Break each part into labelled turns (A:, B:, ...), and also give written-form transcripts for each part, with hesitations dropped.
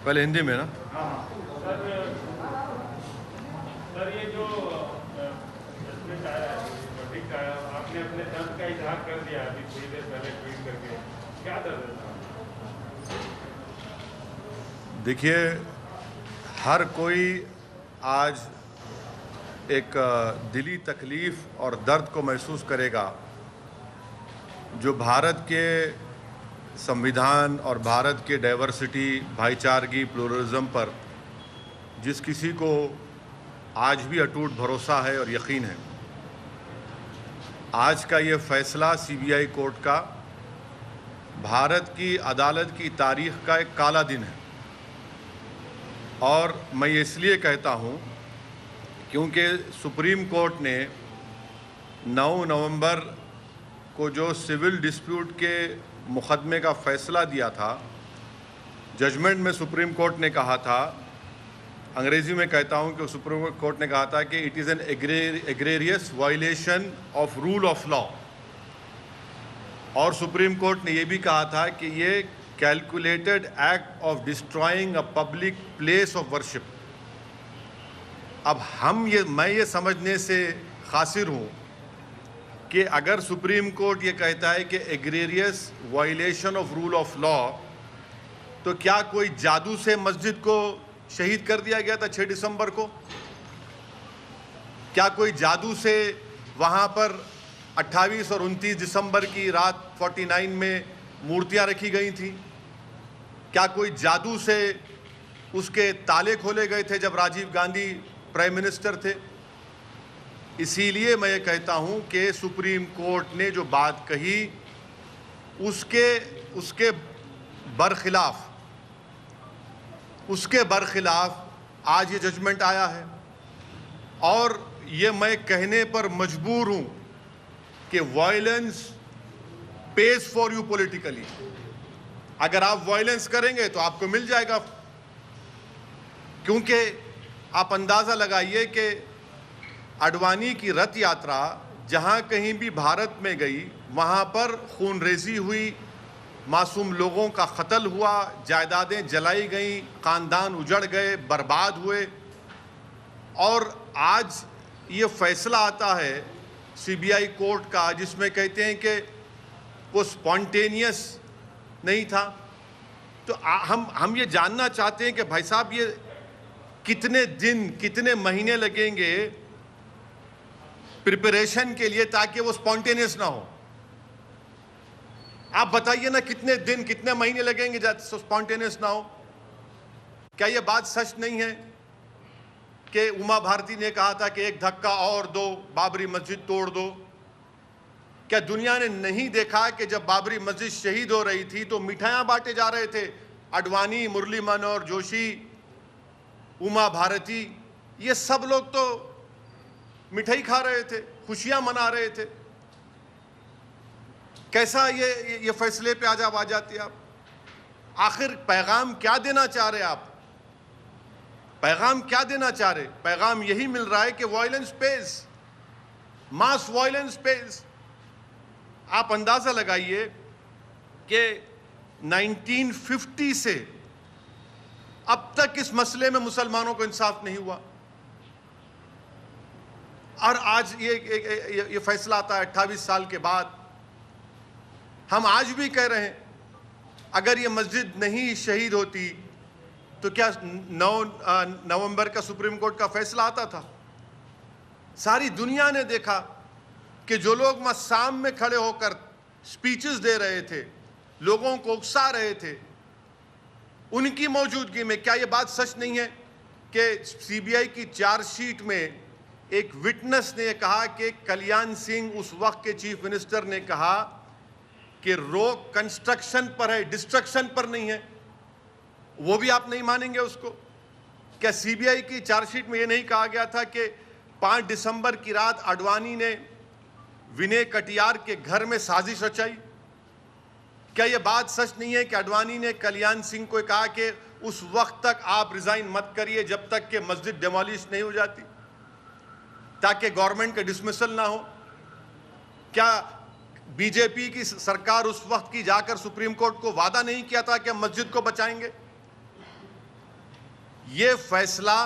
A: पहले हिंदी में ना।
B: सर सर ये जो जजमेंट आया है, वर्डिक्ट आया, आपने अपने दर्द का इजहार कर दिया अभी थोड़ी देर पहले ट्वीट करके, क्या दर्द है?
A: देखिए, हर कोई आज एक दिली तकलीफ़ और दर्द को महसूस करेगा जो भारत के संविधान और भारत के डाइवर्सिटी, भाईचारगी, प्लुरलिज्म पर जिस किसी को आज भी अटूट भरोसा है और यकीन है। आज का ये फैसला सीबीआई कोर्ट का भारत की अदालत की तारीख का एक काला दिन है। और मैं ये इसलिए कहता हूँ क्योंकि सुप्रीम कोर्ट ने 9 नवंबर को जो सिविल डिस्प्यूट के मुकदमे का फ़ैसला दिया था, जजमेंट में सुप्रीम कोर्ट ने कहा था, अंग्रेज़ी में कहता हूं कि सुप्रीम कोर्ट ने कहा था कि it is an egregious violation of rule of law. और सुप्रीम कोर्ट ने यह भी कहा था कि ये calculated act of destroying a public place of worship. अब मैं ये समझने से कासिर हूँ कि अगर सुप्रीम कोर्ट ये कहता है कि egregious violation of rule of law, तो क्या कोई जादू से मस्जिद को शहीद कर दिया गया था 6 दिसंबर को? क्या कोई जादू से वहाँ पर 28 और 29 दिसंबर की रात 49 में मूर्तियाँ रखी गई थी? क्या कोई जादू से उसके ताले खोले गए थे जब राजीव गांधी प्राइम मिनिस्टर थे? इसीलिए मैं ये कहता हूँ कि सुप्रीम कोर्ट ने जो बात कही उसके बरखिलाफ आज ये जजमेंट आया है। और ये मैं कहने पर मजबूर हूँ कि violence page for you politically. अगर आप वायलेंस करेंगे तो आपको मिल जाएगा, क्योंकि आप अंदाज़ा लगाइए कि आडवाणी की रथ यात्रा जहाँ कहीं भी भारत में गई, वहाँ पर खूनरेज़ी हुई, मासूम लोगों का कत्ल हुआ, जायदादें जलाई गईं, ख़ानदान उजड़ गए, बर्बाद हुए। और आज ये फैसला आता है सीबीआई कोर्ट का जिसमें कहते हैं कि वो स्पॉन्टेनियस नहीं था। तो हम ये जानना चाहते हैं कि भाई साहब, ये कितने दिन, कितने महीने लगेंगे प्रिपरेशन के लिए ताकि वो स्पॉन्टेनियस ना हो? आप बताइए ना, कितने दिन, कितने महीने लगेंगे स्पॉन्टेनियस ना हो? क्या ये बात सच नहीं है कि उमा भारती ने कहा था कि एक धक्का और दो, बाबरी मस्जिद तोड़ दो? क्या दुनिया ने नहीं देखा कि जब बाबरी मस्जिद शहीद हो रही थी तो मिठाइयां बांटे जा रहे थे? आडवाणी, मुरली मनोहर जोशी, उमा भारती, ये सब लोग तो मिठाई खा रहे थे, खुशियां मना रहे थे। कैसा ये फैसले पे आज आप आ जाती है? आप आखिर पैगाम क्या देना चाह रहे? आप पैगाम क्या देना चाह रहे? पैगाम यही मिल रहा है कि वायलेंस पेज, मास वायलेंस पेज। आप अंदाजा लगाइए कि 1950 से अब तक इस मसले में मुसलमानों को इंसाफ नहीं हुआ, और आज ये फैसला आता है 28 साल के बाद। हम आज भी कह रहे हैं, अगर ये मस्जिद नहीं शहीद होती तो क्या 9 नवंबर का सुप्रीम कोर्ट का फैसला आता था? सारी दुनिया ने देखा कि जो लोग वहाँ शाम में खड़े होकर स्पीचेस दे रहे थे, लोगों को उकसा रहे थे, उनकी मौजूदगी में क्या ये बात सच नहीं है कि सीबीआई की चार्जशीट में एक विटनेस ने कहा कि कल्याण सिंह, उस वक्त के चीफ मिनिस्टर, ने कहा कि रोक कंस्ट्रक्शन पर है, डिस्ट्रक्शन पर नहीं है? वो भी आप नहीं मानेंगे उसको? क्या सीबीआई की चार्जशीट में ये नहीं कहा गया था कि 5 दिसंबर की रात आडवाणी ने विनय कटियार के घर में साजिश रचाई? क्या ये बात सच नहीं है कि आडवाणी ने कल्याण सिंह को कहा कि उस वक्त तक आप रिजाइन मत करिए जब तक कि मस्जिद डेमोलिश नहीं हो जाती, ताकि गवर्नमेंट का डिसमिसल ना हो? क्या बीजेपी की सरकार उस वक्त की जाकर सुप्रीम कोर्ट को वादा नहीं किया था कि हम मस्जिद को बचाएंगे? ये फैसला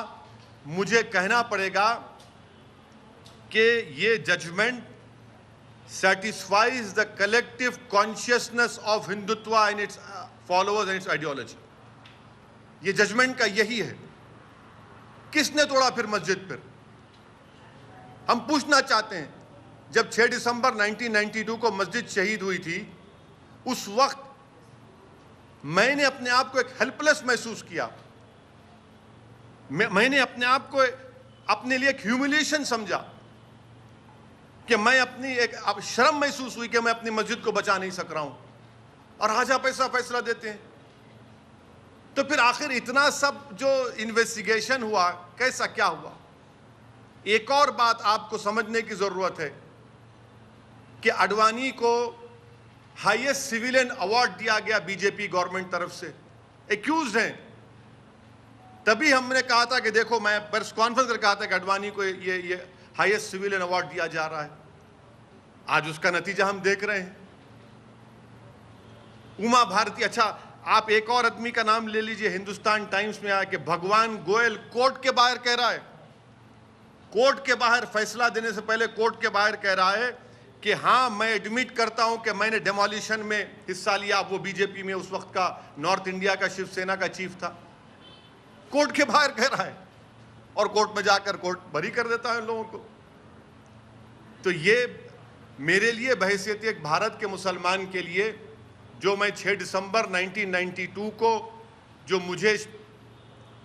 A: मुझे कहना पड़ेगा कि ये judgement satisfies the collective consciousness of Hindutva and its followers and its ideology. ये जजमेंट का यही है। किसने तोड़ा फिर मस्जिद? फिर हम पूछना चाहते हैं, जब 6 दिसंबर 1992 को मस्जिद शहीद हुई थी, उस वक्त मैंने अपने आप को एक हेल्पलेस महसूस किया। मैंने अपने आप को अपने लिए एक ह्यूमिलिएशन समझा कि मैं अपनी एक शर्म महसूस हुई कि मैं अपनी मस्जिद को बचा नहीं सक रहा हूं, और आज आप ऐसा फैसला देते हैं। तो फिर आखिर इतना सब जो इन्वेस्टिगेशन हुआ, कैसा क्या हुआ? एक और बात आपको समझने की जरूरत है कि आडवाणी को हाईएस्ट सिविलियन अवार्ड दिया गया बीजेपी गवर्नमेंट तरफ से, एक्यूज्ड हैं। तभी हमने कहा था कि देखो, मैं प्रेस कॉन्फ्रेंस कर कहा था कि आडवाणी को ये हाईएस्ट सिविलियन अवार्ड दिया जा रहा है। आज उसका नतीजा हम देख रहे हैं। उमा भारती, अच्छा आप एक और आदमी का नाम ले लीजिए, हिंदुस्तान टाइम्स में आया कि भगवान गोयल कोर्ट के बाहर कह रहा है, कोर्ट के बाहर फैसला देने से पहले कोर्ट के बाहर कह रहा है कि हाँ, मैं एडमिट करता हूं कि मैंने डेमोलिशन में हिस्सा लिया। वो बीजेपी में उस वक्त का नॉर्थ इंडिया का शिवसेना का चीफ था। कोर्ट के बाहर कह रहा है और कोर्ट में जाकर कोर्ट बरी कर देता है उन लोगों को। तो ये मेरे लिए बहैसियत एक भारत के मुसलमान के लिए, जो मैं 6 दिसंबर 1992 को जो मुझे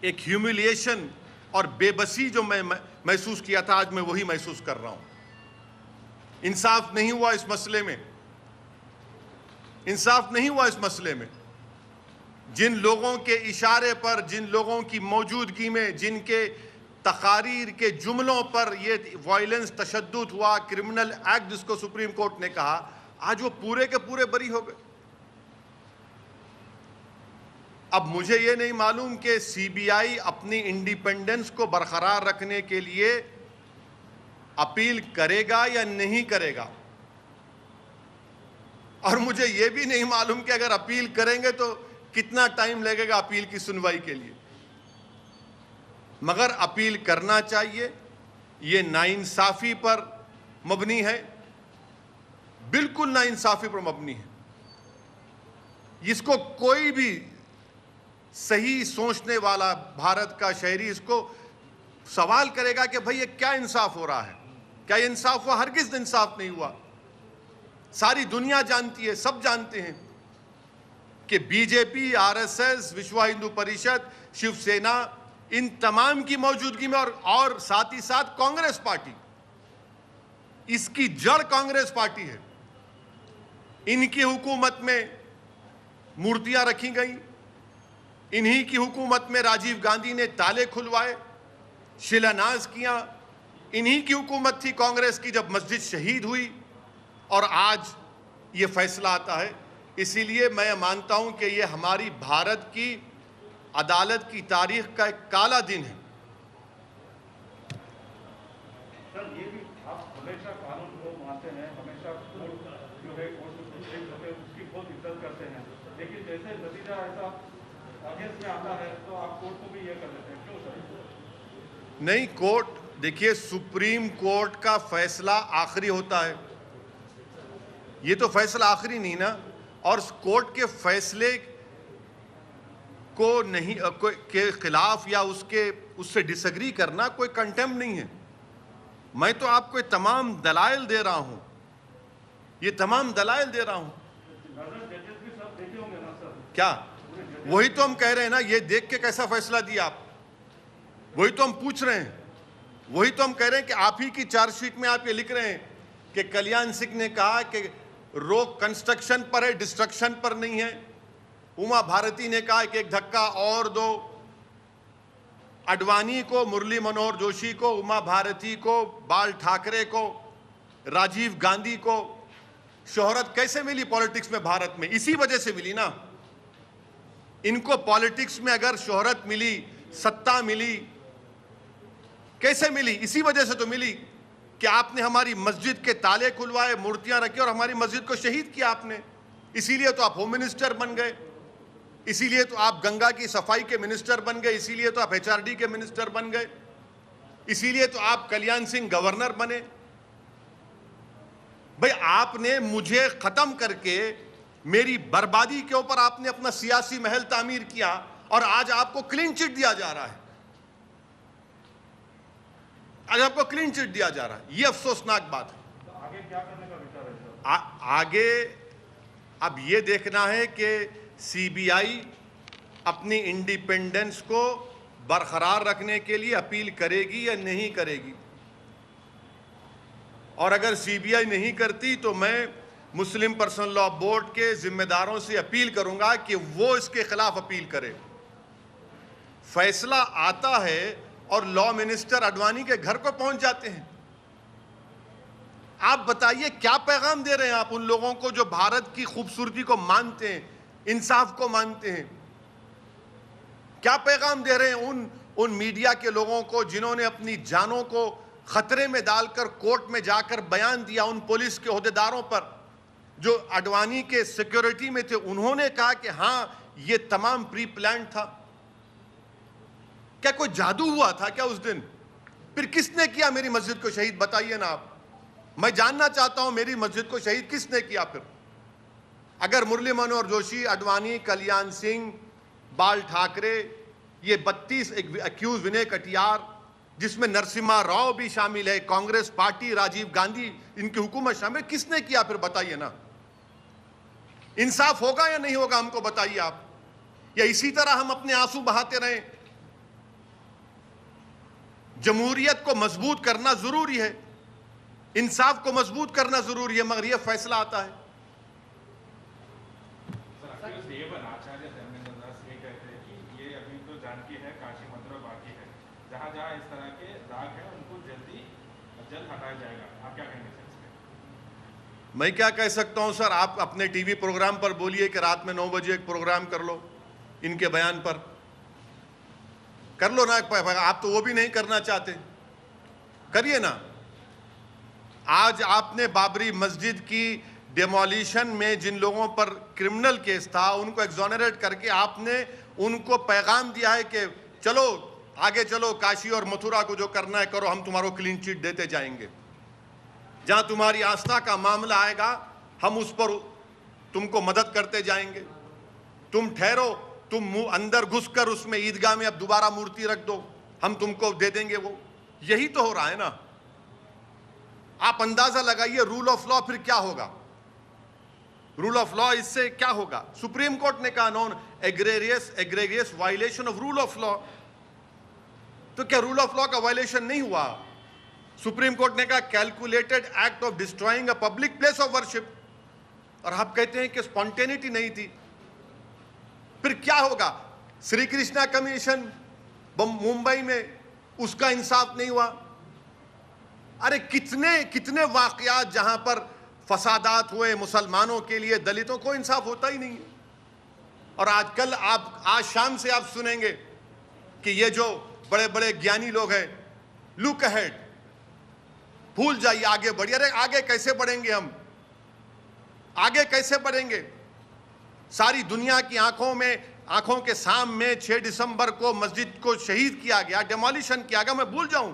A: एक ह्यूमिलिएशन और बेबसी जो मैं महसूस किया था, आज मैं वही महसूस कर रहा हूं। इंसाफ नहीं हुआ इस मसले में, इंसाफ नहीं हुआ इस मसले में। जिन लोगों के इशारे पर, जिन लोगों की मौजूदगी में, जिनके तकारीर के जुमलों पर ये वायलेंस, तशद्दुद हुआ, क्रिमिनल एक्ट जिसको सुप्रीम कोर्ट ने कहा, आज वो पूरे के पूरे बरी हो गए। अब मुझे ये नहीं मालूम कि सीबीआई अपनी इंडिपेंडेंस को बरकरार रखने के लिए अपील करेगा या नहीं करेगा, और मुझे ये भी नहीं मालूम कि अगर अपील करेंगे तो कितना टाइम लगेगा अपील की सुनवाई के लिए। मगर अपील करना चाहिए। ये नाइंसाफी पर मबनी है, बिल्कुल नाइंसाफी पर मबनी है। इसको कोई भी सही सोचने वाला भारत का शहरी इसको सवाल करेगा कि भाई ये क्या इंसाफ हो रहा है? क्या ये इंसाफ हुआ? हरगिज़ इंसाफ नहीं हुआ। सारी दुनिया जानती है, सब जानते हैं कि बीजेपी, आरएसएस, विश्व हिंदू परिषद, शिवसेना, इन तमाम की मौजूदगी में और साथ ही साथ कांग्रेस पार्टी, इसकी जड़ कांग्रेस पार्टी है। इनकी हुकूमत में मूर्तियां रखी गई, इन्हीं की हुकूमत में राजीव गांधी ने ताले खुलवाए, शिलान्यास किया। इन्हीं की हुकूमत थी कांग्रेस की जब मस्जिद शहीद हुई, और आज ये फैसला आता है। इसीलिए मैं मानता हूं कि ये हमारी भारत की अदालत की तारीख का एक काला दिन है।
C: सर, ये भी आप हमेशा कानून को मानते हैं, हमेशा कोर्ट जो है, कोर्ट उसकी बहुत इज्जत करते हैं, लेकिन जैसे नतीजा ऐसा अगेंस्ट में आता है तो आप कोर्ट को भी ये कर देते हैं, क्यों सर?
A: नहीं, कोर्ट, देखिए, सुप्रीम कोर्ट का फैसला आखिरी होता है। ये तो फैसला आखिरी नहीं ना, और कोर्ट के फैसले को नहीं के खिलाफ या उससे डिसएग्री करना कोई कंटेम्प्ट नहीं है। मैं तो आपको ये तमाम दलाइल दे रहा हूं, ये तमाम दलाइल दे रहा हूं।
C: जजेस भी सब देखे होंगे ना सर?
A: क्या? वही तो हम कह रहे हैं ना, ये देख के कैसा फैसला दिया आप, वही तो हम पूछ रहे हैं। वही तो हम कह रहे हैं कि आप ही की चार्जशीट में आप ये लिख रहे हैं कि कल्याण सिंह ने कहा कि रोक कंस्ट्रक्शन पर है, डिस्ट्रक्शन पर नहीं है। उमा भारती ने कहा कि एक धक्का और दो। आडवाणी को, मुरली मनोहर जोशी को, उमा भारती को, बाल ठाकरे को, राजीव गांधी को शोहरत कैसे मिली पॉलिटिक्स में भारत में? इसी वजह से मिली ना। इनको पॉलिटिक्स में अगर शोहरत मिली, सत्ता मिली, कैसे मिली? इसी वजह से तो मिली कि आपने हमारी मस्जिद के ताले खुलवाए, मूर्तियां रखी और हमारी मस्जिद को शहीद किया आपने। इसीलिए तो आप होम मिनिस्टर बन गए। इसीलिए तो आप गंगा की सफाई के मिनिस्टर बन गए, इसीलिए तो आप एचआरडी के मिनिस्टर बन गए, इसीलिए तो आप कल्याण सिंह गवर्नर बने। भाई आपने मुझे खत्म करके मेरी बर्बादी के ऊपर आपने अपना सियासी महल तामीर किया और आज आपको क्लीन चिट दिया जा रहा है। आज आपको क्लीन चिट दिया जा रहा है, यह अफसोसनाक बात है।
C: तो आगे क्या करने का विचार है सर?
A: आगे अब यह देखना है कि सीबीआई अपनी इंडिपेंडेंस को बरकरार रखने के लिए अपील करेगी या नहीं करेगी। और अगर सीबीआई नहीं करती तो मैं मुस्लिम पर्सनल लॉ बोर्ड के जिम्मेदारों से अपील करूंगा कि वो इसके खिलाफ अपील करें। फैसला आता है और लॉ मिनिस्टर अडवाणी के घर को पहुंच जाते हैं। आप बताइए क्या पैगाम दे रहे हैं आप उन लोगों को जो भारत की खूबसूरती को मानते हैं, इंसाफ को मानते हैं? क्या पैगाम दे रहे हैं उन मीडिया के लोगों को जिन्होंने अपनी जानों को खतरे में डालकर कोर्ट में जाकर बयान दिया? उन पुलिस के ओहदेदारों पर जो अडवाणी के सिक्योरिटी में थे, उन्होंने कहा कि हां ये तमाम प्री प्लान था। क्या कोई जादू हुआ था क्या उस दिन? फिर किसने किया मेरी मस्जिद को शहीद? बताइए ना आप, मैं जानना चाहता हूं मेरी मस्जिद को शहीद किसने किया? फिर अगर मुरली मनोहर जोशी, अडवाणी, कल्याण सिंह, बाल ठाकरे, ये 32 एक्यूज, विनय कटियार, जिसमें नरसिम्हा राव भी शामिल है, कांग्रेस पार्टी, राजीव गांधी, इनकी हुकूमत शामिल, किसने किया? फिर बताइए ना। इंसाफ होगा या नहीं होगा हमको बताइए आप। या इसी तरह हम अपने आंसू बहाते रहें? जमहूरियत को मजबूत करना जरूरी है, इंसाफ को मजबूत करना जरूरी है, मगर यह फैसला आता है।
C: आचार्य धर्मेंद्र दास ये कहते हैं कि ये अभी तो जानकी है, काशी मथुरा बाकी है, जहां जहां इस तरह के दाग हैं उनको जल्द हटाया जाएगा। आप क्या कहेंगे सर इसमें?
A: मैं क्या कह सकता हूं सर, आप अपने टीवी प्रोग्राम पर बोलिए कि रात में 9 बजे एक प्रोग्राम कर लो, इनके बयान पर कर लो ना। आप तो वो भी नहीं करना चाहते, करिए ना। आज आपने बाबरी मस्जिद की डेमोलिशन में जिन लोगों पर क्रिमिनल केस था उनको एक्सोनरेट करके आपने उनको पैगाम दिया है कि चलो आगे चलो, काशी और मथुरा को जो करना है करो, हम तुम्हारो क्लीन चिट देते जाएंगे। जहां तुम्हारी आस्था का मामला आएगा हम उस पर तुमको मदद करते जाएंगे। तुम ठहरो, तुम मुंह अंदर घुसकर उसमें ईदगाह में अब दोबारा मूर्ति रख दो, हम तुमको दे देंगे वो। यही तो हो रहा है ना। आप अंदाजा लगाइए रूल ऑफ लॉ फिर क्या होगा। रूल ऑफ लॉ इससे क्या होगा? सुप्रीम कोर्ट ने कहा non egregious violation of rule of law. तो क्या रूल ऑफ लॉ का वायलेशन नहीं हुआ? सुप्रीम कोर्ट ने कहा calculated act of destroying a public place of worship, और आप कहते हैं कि स्पॉन्टेनिटी नहीं थी। फिर क्या होगा? श्री कृष्णा कमीशन मुंबई में, उसका इंसाफ नहीं हुआ। अरे कितने कितने वाकयात जहां पर फसादात हुए मुसलमानों के लिए, दलितों को इंसाफ होता ही नहीं है। और आजकल आप आज शाम से आप सुनेंगे कि ये जो बड़े बड़े ज्ञानी लोग हैं, लुक अहेड, भूल जाइए, आगे बढ़िए। अरे आगे कैसे बढ़ेंगे हम? आगे कैसे बढ़ेंगे? सारी दुनिया की आंखों के सामने 6 दिसंबर को मस्जिद को शहीद किया गया, डेमोलिशन किया गया। मैं भूल जाऊं?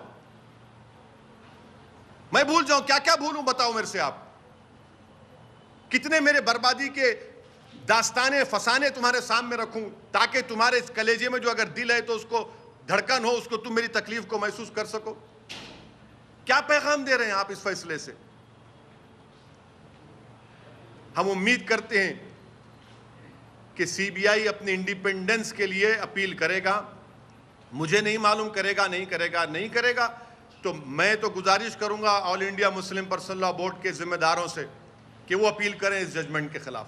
A: क्या क्या भूलूं? बताओ मेरे से आप। कितने मेरे बर्बादी के दास्ताने फसाने तुम्हारे सामने रखूं ताकि तुम्हारे इस कलेजे में जो अगर दिल है तो उसको धड़कन हो, उसको तुम मेरी तकलीफ को महसूस कर सको। क्या पैगाम दे रहे हैं आप इस फैसले से? हम उम्मीद करते हैं कि सीबीआई अपनी इंडिपेंडेंस के लिए अपील करेगा। मुझे नहीं मालूम करेगा नहीं करेगा, तो मैं तो गुजारिश करूंगा all India Muslim personal law board के जिम्मेदारों से कि वो अपील करें इस जजमेंट के खिलाफ।